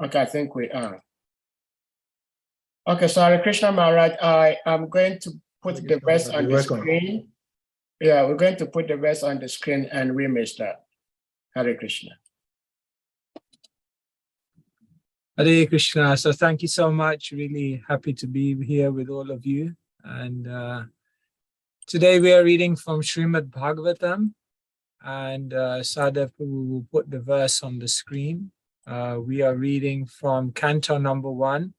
Okay, I think we are. Okay, so Hare Krishna Maharaj, I am going to put the verse on the screen. Yeah, we're going to put the verse on the screen and we missed that. Hare Krishna. Hare Krishna. So thank you so much. Really happy to be here with all of you. And today we are reading from SRIMAD Bhagavatam. And Sadhguru will put the verse on the screen. We are reading from Canto number 1.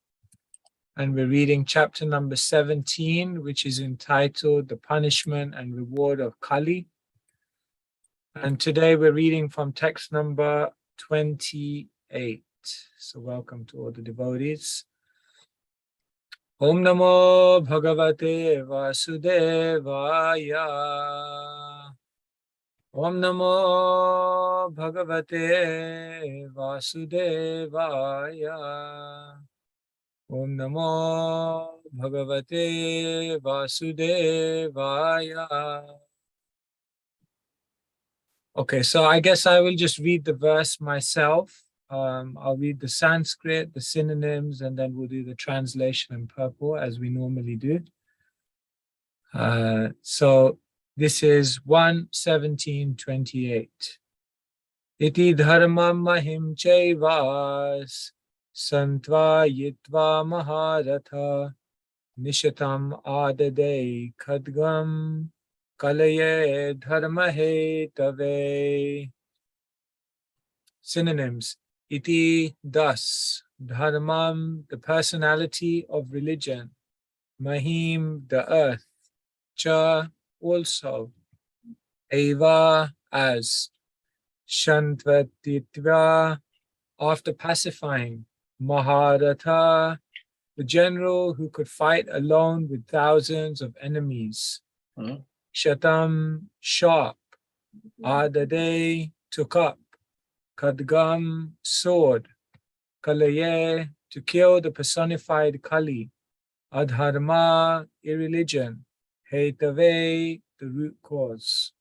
And we're reading chapter number 17, which is entitled The Punishment and Reward of Kali. And today we're reading from text number 28. So welcome to all the devotees. Om Namo Bhagavate Vasudevaya. Om Namo Bhagavate Vasudevaya. Om Namo Bhagavate Vasudevaya. Okay, so I guess I will just read the verse myself. I'll read the Sanskrit, the synonyms, and then we'll do the translation in purport as we normally do. So this is 1:17:28. Iti dharmam mahim chaivas santva yitva maharatha nishatam adade khadgam kalaye dharmahe tave. Synonyms. Iti, thus, dharmam, the personality of religion, mahim, the earth, cha, also, eva, as, shantvatitva, after pacifying, maharatha, the general who could fight alone with thousands of enemies, shatam, sharp, adade, took up, Khadgam, sword, Kalaye, to kill the personified Kali, Adharma, irreligion, Hetave, the root cause.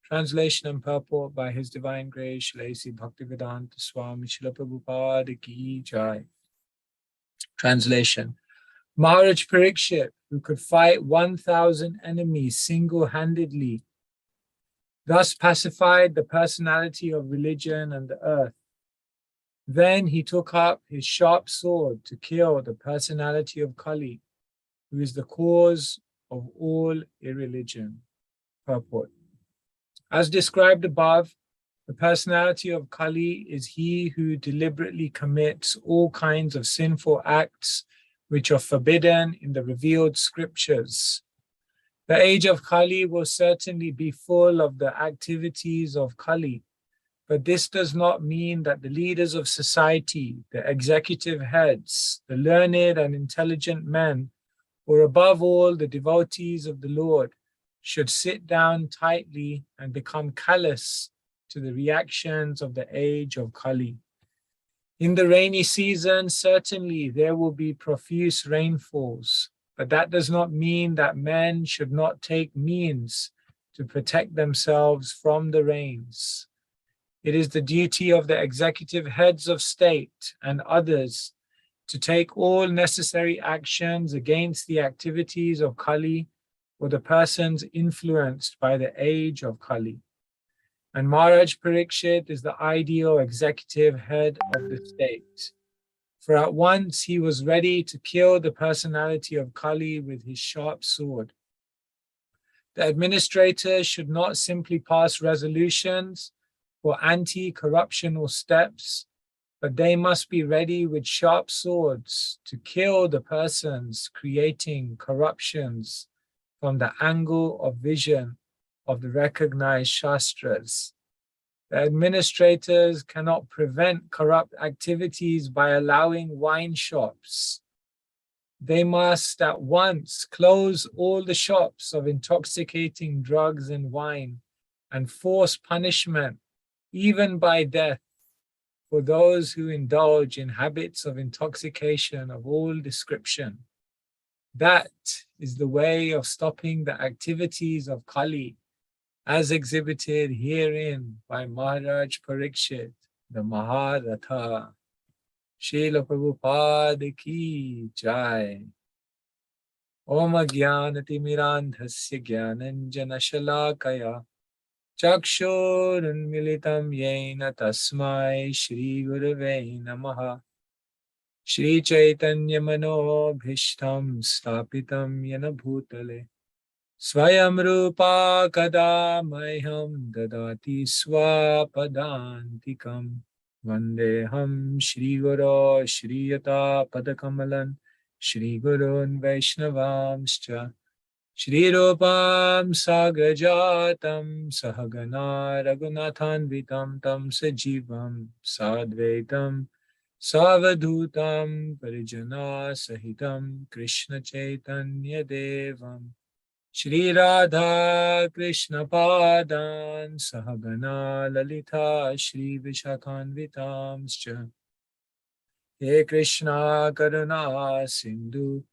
Translation and purport by His Divine Grace, Shri Bhaktivedanta Swami Srila Prabhupada Ki Jai. Translation. Maharaj Parikshit, who could fight 1,000 enemies single-handedly, thus pacified the personality of religion and the earth. Then he took up his sharp sword to kill the personality of Kali, who is the cause of all irreligion. Purport. As described above, the personality of Kali is he who deliberately commits all kinds of sinful acts which are forbidden in the revealed scriptures. The age of Kali will certainly be full of the activities of Kali, but this does not mean that the leaders of society, the executive heads, the learned and intelligent men, or above all the devotees of the Lord, should sit down tightly and become callous to the reactions of the age of Kali. In the rainy season, certainly there will be profuse rainfalls, but that does not mean that men should not take means to protect themselves from the rains. It is the duty of the executive heads of state and others to take all necessary actions against the activities of Kali or the persons influenced by the age of Kali. And Maharaj Parikshit is the ideal executive head of the state. For at once he was ready to kill the personality of Kali with his sharp sword. The administrators should not simply pass resolutions for anti-corruptional steps, but they must be ready with sharp swords to kill the persons creating corruptions from the angle of vision of the recognized Shastras. The administrators cannot prevent corrupt activities by allowing wine shops. They must at once close all the shops of intoxicating drugs and wine and force punishment, even by death, for those who indulge in habits of intoxication of all description. That is the way of stopping the activities of Kali, as exhibited herein by Maharaj Parikshit, the Maharatha. Srila Prabhupada ki jai. Om Jnanatimirandhasya Jnananjana Shalakaya Chakshurunmilitam Yena Tasmai Shri Gurave Namaha. Shri Chaitanya Manobhishtam Stapitam Yena Bhutale Swayam Rupa Kada Mayham Dadati Swapadantikam Vandeham Shri Guru Shri Yata Padakamalan Shri Gurun Vaishnavamscha Shri Rupam Sagajatam Sahagana Raghunathanvitam Tam Sajivam Sadvaitam Savadhutam Parijana Sahitam Krishna Chaitanya Devam Shri Radha Krishna Padan Sahagana Lalita Shri Vishakhanvitamscha He Krishna Karuna Sindhu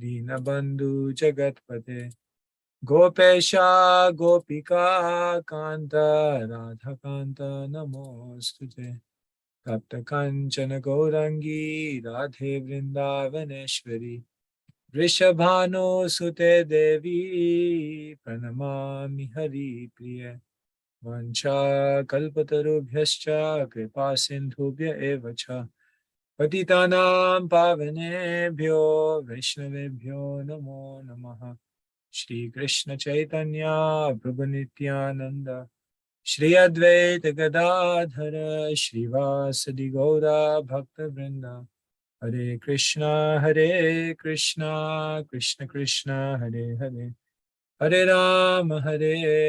Dinabandhu Jagatpate Gopesha Gopika Kanta Radha Kanta Namostute Tapta Kanchana Gaurangi Radhe Vrindavaneshwari Vrishabhanu Sute Devi Pranamami Hari Priya Vancha Kalpatarubhyascha Kripa Sindhubhya Evacha Patitanam Pavanebhyo Vaishnavebhyo Namo Namaha Shri Krishna Chaitanya Prabhu Nityananda Shri Advaita Gadadhara Srivasadi Gaura Bhakta Vrinda Hare Krishna Krishna Krishna Hare Hare Hare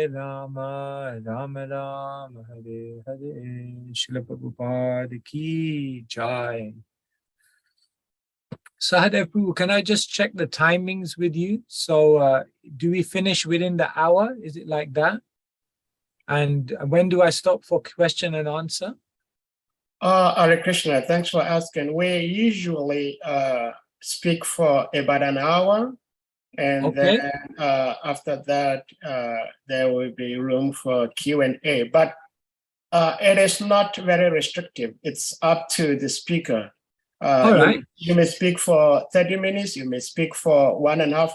Rama Rama Rama Hare Hare Srila Prabhupada ki jai. Sahadev Prabhu, can I just check the timings with you? So do we finish within the hour? Is it like that? And when do I stop for question and answer? Hare Krishna, thanks for asking. We usually speak for about an hour, and Okay. then after that, there will be room for Q&A. But it is not very restrictive. It's up to the speaker. All right. You may speak for 30 minutes. You may speak for 1.5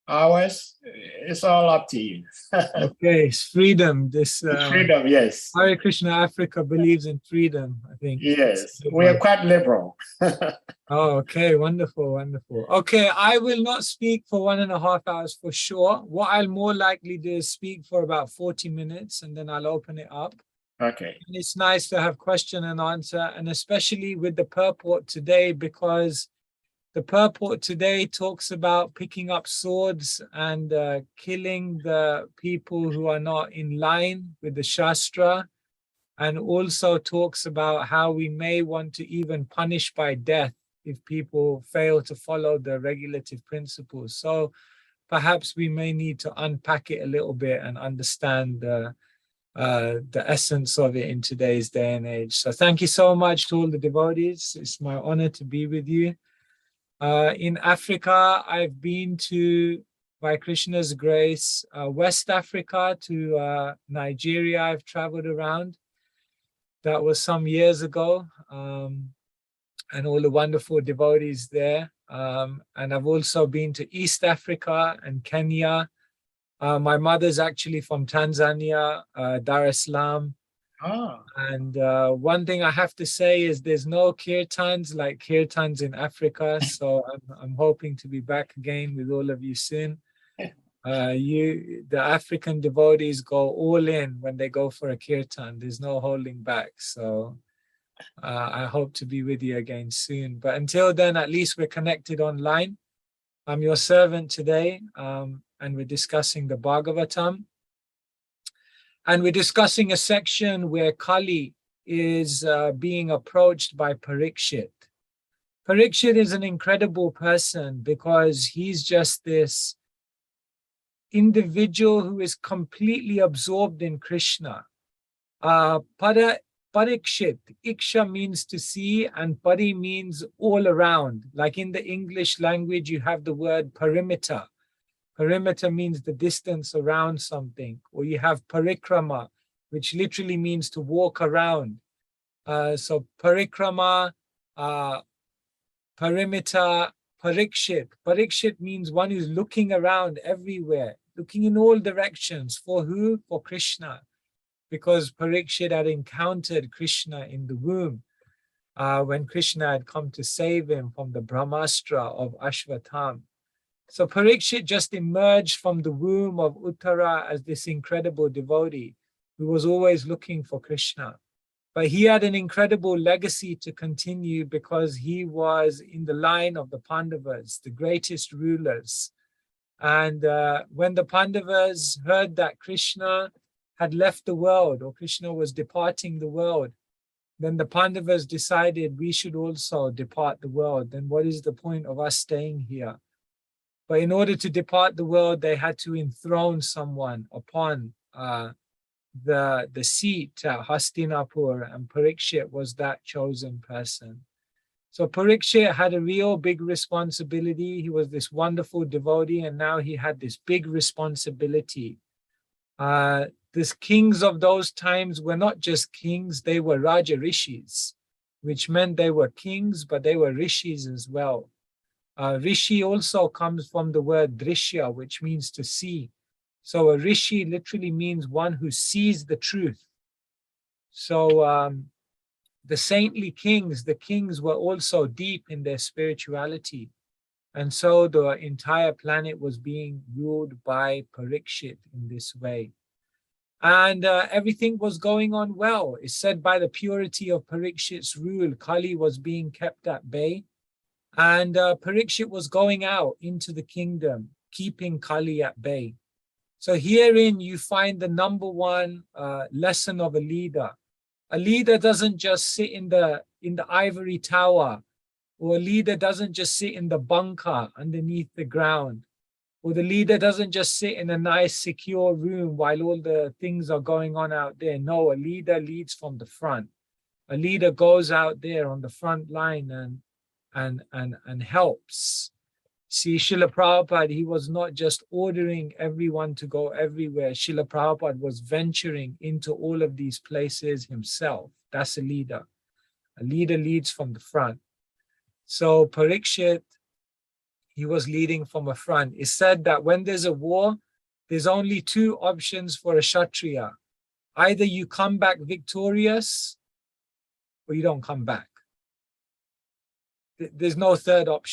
hours. It's all up to you. Okay, it's freedom. This Freedom, yes. Hare Krishna Africa believes in freedom, I think. Yes, we are quite liberal. Oh, okay, wonderful, wonderful. Okay, I will not speak for 1.5 hours for sure. What I'll more likely do is speak for about 40 minutes and then I'll open it up. Okay. And it's nice to have question and answer, and especially with the purport today, because the purport today talks about picking up swords and killing the people who are not in line with the Shastra, and also talks about how we may want to even punish by death if people fail to follow the regulative principles. So perhaps we may need to unpack it a little bit and understand the essence of it in today's day and age. So thank you so much to all the devotees. It's my honor to be with you. In Africa, I've been to, by Krishna's grace, West Africa to Nigeria. I've traveled around. That was some years ago, and all the wonderful devotees there. And I've also been to East Africa and Kenya. My mother's actually from Tanzania, Dar es Salaam. Ah. And one thing I have to say is there's no kirtans like kirtans in Africa. So I'm hoping to be back again with all of you soon. The African devotees go all in when they go for a kirtan. There's no holding back. So I hope to be with you again soon. But until then, at least we're connected online. I'm your servant today, and we're discussing the Bhagavatam. And we're discussing a section where Kali is being approached by Parikshit. Parikshit is an incredible person because he's just this individual who is completely absorbed in Krishna. Parikshit, Iksha means to see, and Pari means all around. Like in the English language, you have the word perimeter. Perimeter means the distance around something. Or you have parikrama, which literally means to walk around. So parikrama perimeter parikshit. Parikshit means one who's looking around everywhere, looking in all directions. For who? For Krishna. Because Parikshit had encountered Krishna in the womb when Krishna had come to save him from the Brahmastra of Ashvatam. So Parikshit just emerged from the womb of Uttara as this incredible devotee who was always looking for Krishna. But he had an incredible legacy to continue because he was in the line of the Pandavas, the greatest rulers. And when the Pandavas heard that Krishna had left the world, or Krishna was departing the world, then the Pandavas decided we should also depart the world. Then what is the point of us staying here? But in order to depart the world, they had to enthrone someone upon the seat at Hastinapur, and Parikshit was that chosen person. So Parikshit had a real big responsibility. He was this wonderful devotee, and now he had this big responsibility. These kings of those times were not just kings, they were Raja Rishis, which meant they were kings, but they were Rishis as well. Rishi also comes from the word drishya, which means to see. So a Rishi literally means one who sees the truth. So the saintly kings, the kings were also deep in their spirituality. And so the entire planet was being ruled by Parikshit in this way. And everything was going on well. It's said by the purity of Parikshit's rule, Kali was being kept at bay. And Parikshit was going out into the kingdom, keeping Kali at bay. So herein you find the number one lesson of a leader. A leader doesn't just sit in the ivory tower, or a leader doesn't just sit in the bunker underneath the ground, or the leader doesn't just sit in a nice secure room while all the things are going on out there. No, a leader leads from the front. A leader goes out there on the front line and helps. See, Srila Prabhupada, he was not just ordering everyone to go everywhere. Srila Prabhupada was venturing into all of these places himself. That's a leader. A leader leads from the front. So Parikshit, he was leading from a front. It's said that when there's a war, there's only two options for a Kshatriya. Either you come back victorious, or you don't come back. There's no third option.